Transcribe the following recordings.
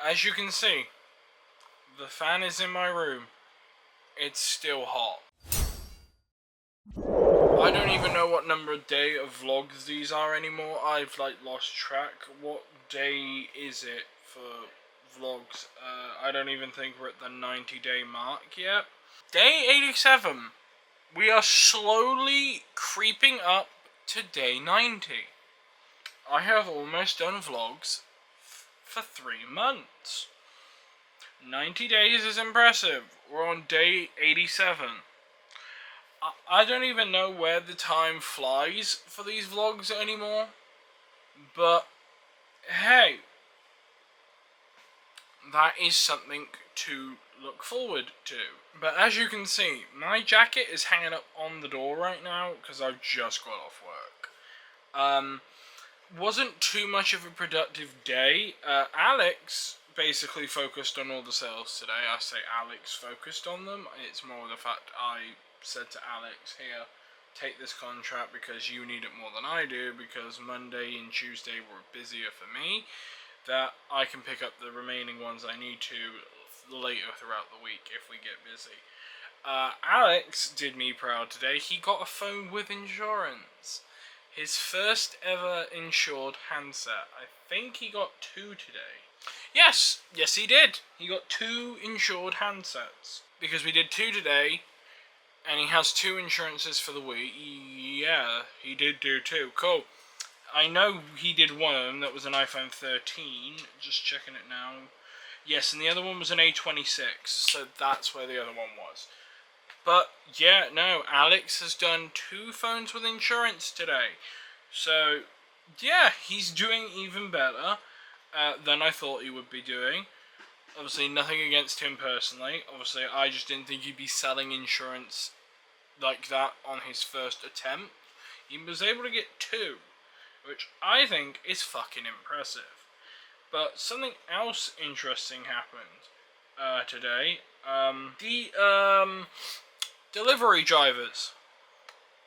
As you can see, the fan is in my room. It's still hot. I don't even know what number of day of vlogs these are anymore. I've lost track. What day is it for vlogs? I don't even think we're at the 90-day mark yet. Day 87. We are slowly creeping up to day 90. I have almost done vlogs for 3 months. 90 days is impressive. We're on day 87. I don't even know where the time flies for these vlogs anymore. But, hey, that is something to look forward to. But as you can see, my jacket is hanging up on the door right now because I've just got off work. Wasn't too much of a productive day. Alex basically focused on all the sales today. I say Alex focused on them. It's more the fact I said to Alex, here, take this contract because you need it more than I do, because Monday and Tuesday were busier for me, that I can pick up the remaining ones I need to later throughout the week if we get busy. Alex did me proud today. He got a phone with insurance. His first ever insured handset. I think he got 2 today. Yes he did. He got 2 insured handsets. Because we did 2 today, and he has 2 insurances for the week. Yeah, he did do 2. Cool. I know he did one of them. That was an iPhone 13. Just checking it now. Yes, and the other one was an A26. So that's where the other one was. But, yeah, no, Alex has done 2 phones with insurance today. So, yeah, he's doing even better than I thought he would be doing. Obviously, nothing against him personally. Obviously, I just didn't think he'd be selling insurance like that on his first attempt. He was able to get 2, which I think is fucking impressive. But something else interesting happened today. Delivery drivers.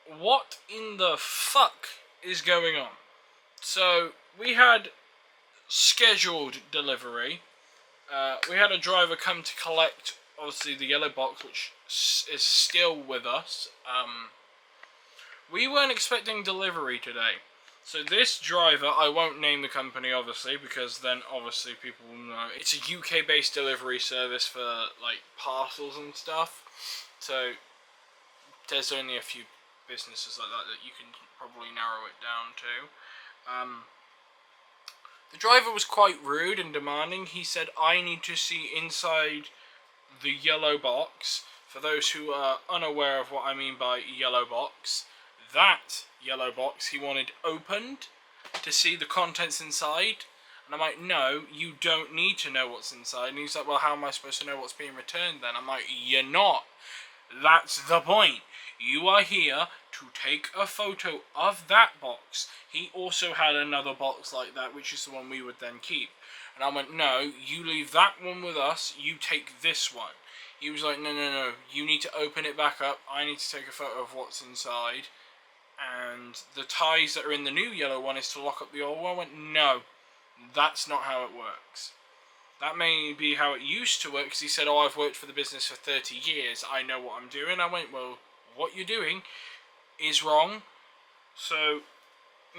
What in the fuck is going on? So, we had scheduled delivery. We had a driver come to collect, obviously, the yellow box, which is still with us. We weren't expecting delivery today. So this driver, I won't name the company, obviously, because then, obviously, people will know. It's a UK-based delivery service for, parcels and stuff. So, there's only a few businesses like that you can probably narrow it down to. The driver was quite rude and demanding. He said, I need to see inside the yellow box. For those who are unaware of what I mean by yellow box, that yellow box he wanted opened to see the contents inside. And I'm like, no, you don't need to know what's inside. And he's like, well, how am I supposed to know what's being returned then? I'm like, you're not. That's the point. You are here to take a photo of that box. He also had another box like that, which is the one we would then keep. And I went, no, you leave that one with us, you take this one. He was like, no, you need to open it back up, I need to take a photo of what's inside. And the ties that are in the new yellow one is to lock up the old one. I went, no, that's not how it works. That may be how it used to work, because he said, I've worked for the business for 30 years, I know what I'm doing. I went, well, what you're doing is wrong. So,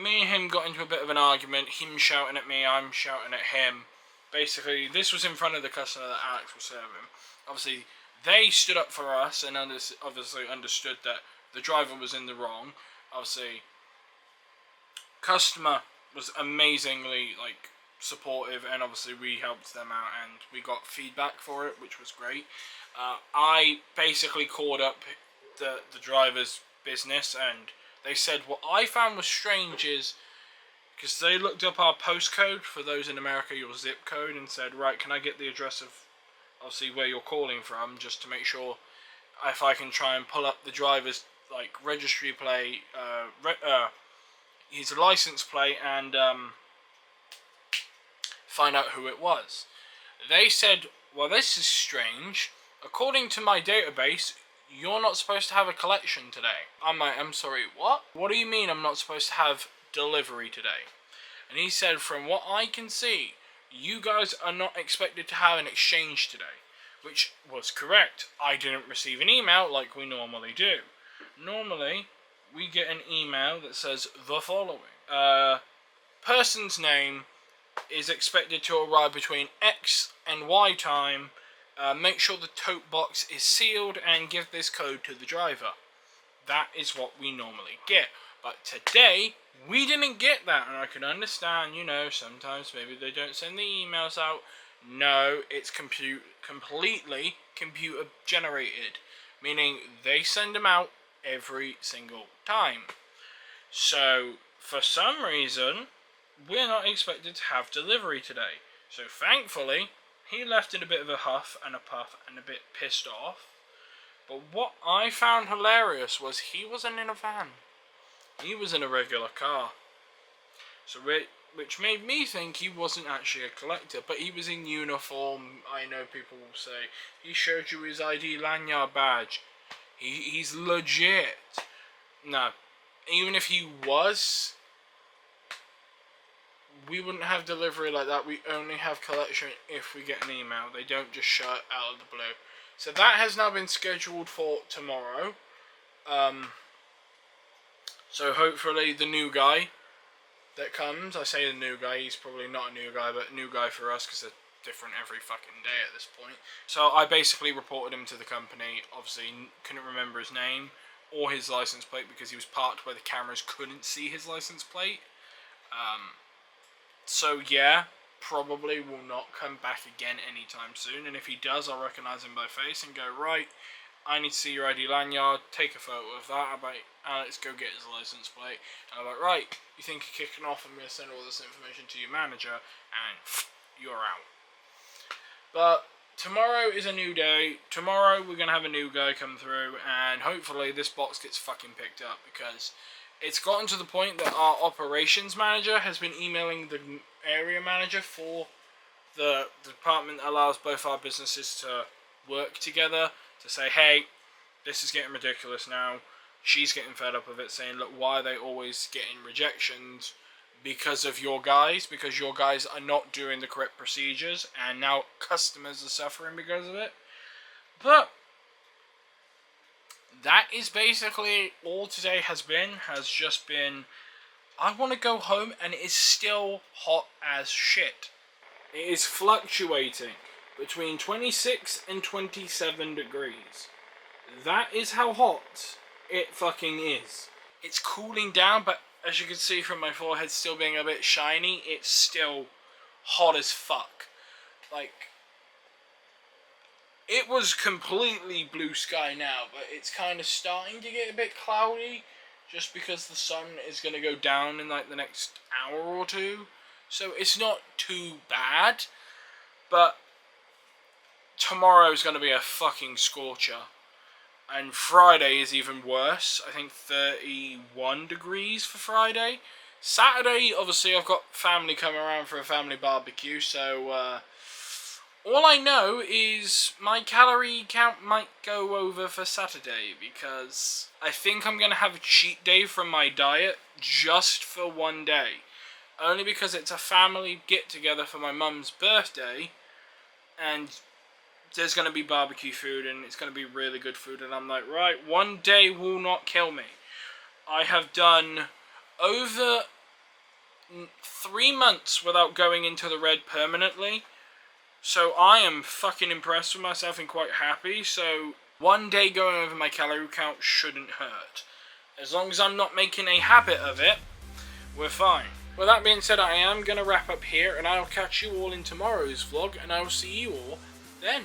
me and him got into a bit of an argument, him shouting at me, I'm shouting at him. Basically, this was in front of the customer that Alex was serving. Obviously, they stood up for us and obviously understood that the driver was in the wrong. Obviously, customer was amazingly, supportive, and obviously we helped them out and we got feedback for it, which was great. I basically called up the driver's business, and they said what I found was strange is, because they looked up our postcode, for those in America, your zip code, and said, right, can I get the address of, obviously, where you're calling from, just to make sure if I can try and pull up the driver's, registry plate, his license plate, and, find out who it was. They said, well, this is strange. According to my database, you're not supposed to have a collection today. I'm like, I'm sorry, what? What do you mean I'm not supposed to have delivery today? And he said, from what I can see, you guys are not expected to have an exchange today. Which was correct. I didn't receive an email like we normally do. Normally, we get an email that says the following. Person's name is expected to arrive between X and Y time. Make sure the tote box is sealed and give this code to the driver. That is what we normally get. But today, we didn't get that. And I can understand, sometimes maybe they don't send the emails out. No, it's completely computer generated. Meaning they send them out every single time. So, for some reason, we're not expected to have delivery today. So thankfully, he left in a bit of a huff and a puff and a bit pissed off. But what I found hilarious was he wasn't in a van. He was in a regular car. So which made me think he wasn't actually a collector, but he was in uniform. I know people will say, he showed you his ID lanyard badge. He's legit. No, even if he was, we wouldn't have delivery like that. We only have collection if we get an email. They don't just show it out of the blue. So that has now been scheduled for tomorrow. So hopefully the new guy that comes, I say the new guy, he's probably not a new guy, but a new guy for us because they're different every fucking day at this point. So I basically reported him to the company. Obviously couldn't remember his name or his license plate because he was parked where the cameras couldn't see his license plate. So yeah, probably will not come back again anytime soon. And if he does, I'll recognise him by face and go, right, I need to see your ID lanyard, take a photo of that. I'm like, Alex, go get his license plate. And I'm like, right, you think you're kicking off? I'm going to send all this information to your manager, and you're out. But tomorrow is a new day. Tomorrow we're going to have a new guy come through, and hopefully this box gets fucking picked up, because it's gotten to the point that our operations manager has been emailing the area manager for the department that allows both our businesses to work together, to say, hey, this is getting ridiculous now. She's getting fed up of it, saying, look, why are they always getting rejections? Because of your guys, because your guys are not doing the correct procedures, and now customers are suffering because of it. But that is basically all today has just been, I want to go home, and it is still hot as shit. It is fluctuating between 26 and 27 degrees. That is how hot it fucking is. It's cooling down, but as you can see from my forehead still being a bit shiny, it's still hot as fuck. Like, it was completely blue sky now, but it's kind of starting to get a bit cloudy, just because the sun is going to go down in like the next hour or two. So it's not too bad, but tomorrow is going to be a fucking scorcher. And Friday is even worse. I think 31 degrees for Friday. Saturday, obviously, I've got family coming around for a family barbecue, so all I know is my calorie count might go over for Saturday, because I think I'm going to have a cheat day from my diet just for one day. Only because it's a family get-together for my mum's birthday, and there's going to be barbecue food, and it's going to be really good food, and I'm like, right, one day will not kill me. I have done over 3 months without going into the red permanently, so I am fucking impressed with myself and quite happy. So one day going over my calorie count shouldn't hurt. As long as I'm not making a habit of it, we're fine. With that being said, I am going to wrap up here, and I'll catch you all in tomorrow's vlog, and I will see you all then.